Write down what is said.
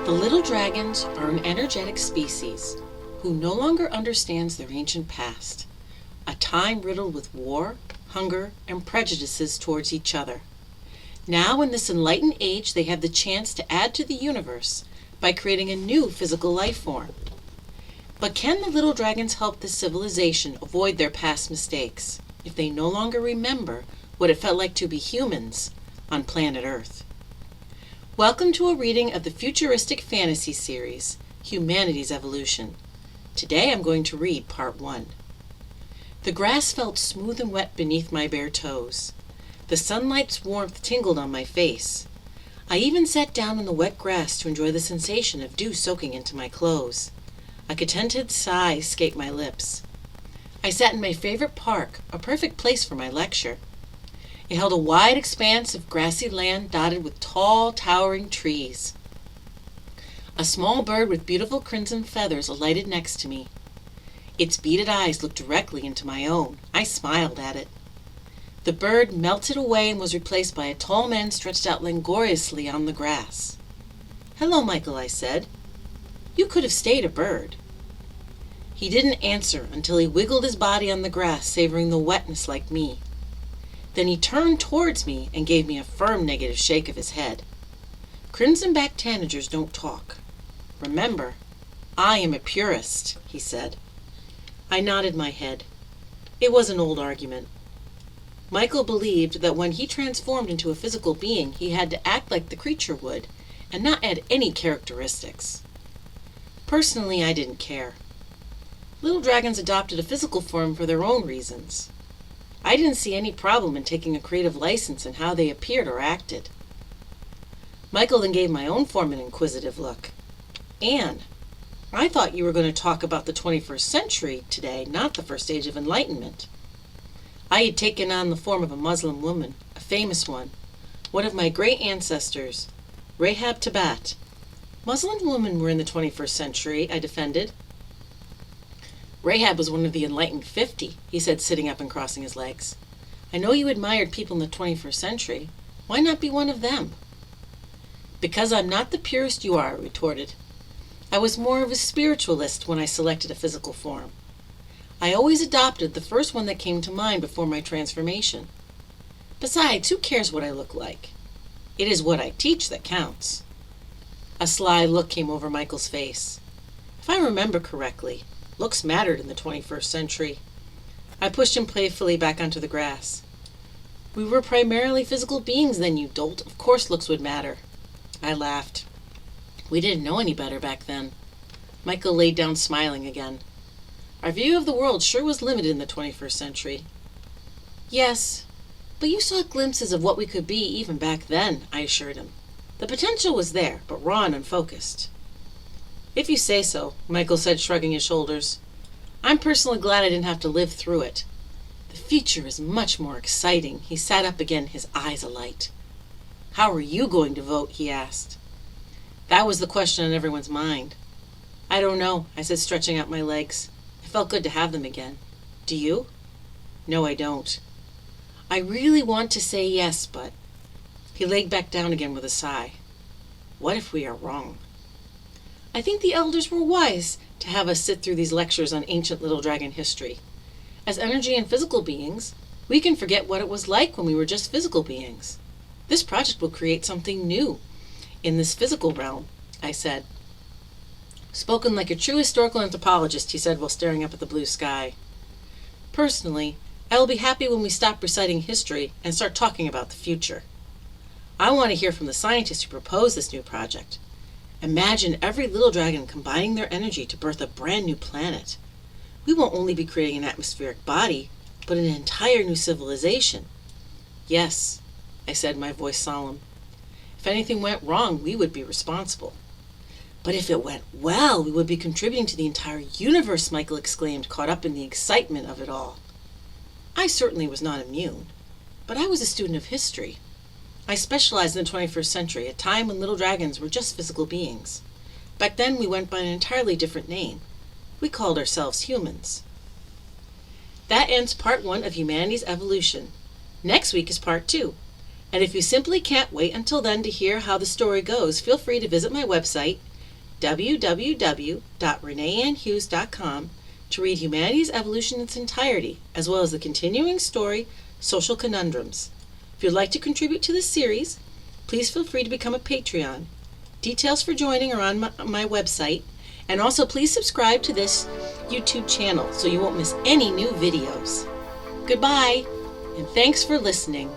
The little dragons are an energetic species who no longer understands their ancient past, a time riddled with war, hunger, and prejudices towards each other. Now in this enlightened age, they have the chance to add to the universe by creating a new physical life form. But can the little dragons help this civilization avoid their past mistakes if they no longer remember what it felt like to be humans on planet Earth? Welcome to a reading of the futuristic fantasy series, Humanity's Evolution. Today I'm going to read part 1. The grass felt smooth and wet beneath my bare toes. The sunlight's warmth tingled on my face. I even sat down in the wet grass to enjoy the sensation of dew soaking into my clothes. A contented sigh escaped my lips. I sat in my favorite park, a perfect place for my lecture. It held a wide expanse of grassy land dotted with tall, towering trees. A small bird with beautiful crimson feathers alighted next to me. Its beaded eyes looked directly into my own. I smiled at it. The bird melted away and was replaced by a tall man stretched out languorously on the grass. "Hello, Michael," I said. "You could have stayed a bird." He didn't answer until he wiggled his body on the grass, savoring the wetness like me. Then he turned towards me and gave me a firm negative shake of his head. "Crimson-backed tanagers don't talk. Remember, I am a purist," he said. I nodded my head. It was an old argument. Michael believed that when he transformed into a physical being, he had to act like the creature would, and not add any characteristics. Personally, I didn't care. Little dragons adopted a physical form for their own reasons. I didn't see any problem in taking a creative license in how they appeared or acted. Michael then gave my own form an inquisitive look. "Anne, I thought you were going to talk about the 21st century today, not the first age of enlightenment." I had taken on the form of a Muslim woman, a famous one of my great ancestors, Rahab Tabat. Muslim women were in the 21st century, I defended. "Rahab was one of the enlightened 50, he said, sitting up and crossing his legs. "I know you admired people in the 21st century. Why not be one of them?" "Because I'm not the purist you are," I retorted. "I was more of a spiritualist when I selected a physical form. I always adopted the first one that came to mind before my transformation. Besides, who cares what I look like? It is what I teach that counts." A sly look came over Michael's face. If I remember correctly, looks mattered in the 21st century. I pushed him playfully back onto the grass. "We were primarily physical beings then, you dolt. Of course looks would matter." I laughed. We didn't know any better back then. Michael laid down smiling again. "Our view of the world sure was limited in the 21st century. "Yes, but you saw glimpses of what we could be even back then," I assured him. "The potential was there, but raw and unfocused." "If you say so," Michael said, shrugging his shoulders. "I'm personally glad I didn't have to live through it. The future is much more exciting." He sat up again, his eyes alight. "How are you going to vote?" he asked. That was the question on everyone's mind. "I don't know," I said, stretching out my legs. It felt good to have them again. "Do you?" "No, I don't. I really want to say yes, but..." He laid back down again with a sigh. "What if we are wrong?" I think the elders were wise to have us sit through these lectures on ancient little dragon history. As energy and physical beings, we can forget what it was like when we were just physical beings. This project will create something new in this physical realm," I said. "Spoken like a true historical anthropologist," he said while staring up at the blue sky. "Personally, I will be happy when we stop reciting history and start talking about the future. I want to hear from the scientists who proposed this new project. Imagine every little dragon combining their energy to birth a brand new planet. We won't only be creating an atmospheric body, but an entire new civilization." "Yes," I said, my voice solemn. "If anything went wrong, we would be responsible." "But if it went well, we would be contributing to the entire universe," Michael exclaimed, caught up in the excitement of it all. I certainly was not immune, but I was a student of history. I specialized in the 21st century, a time when little dragons were just physical beings. Back then, we went by an entirely different name. We called ourselves humans. That ends part 1 of Humanity's Evolution. Next week is part 2. And if you simply can't wait until then to hear how the story goes, feel free to visit my website, www.reneeannhughes.com to read Humanity's Evolution in its entirety, as well as the continuing story, Social Conundrums. If you'd like to contribute to this series, please feel free to become a Patreon. Details for joining are on my website, and also please subscribe to this YouTube channel so you won't miss any new videos. Goodbye, and thanks for listening.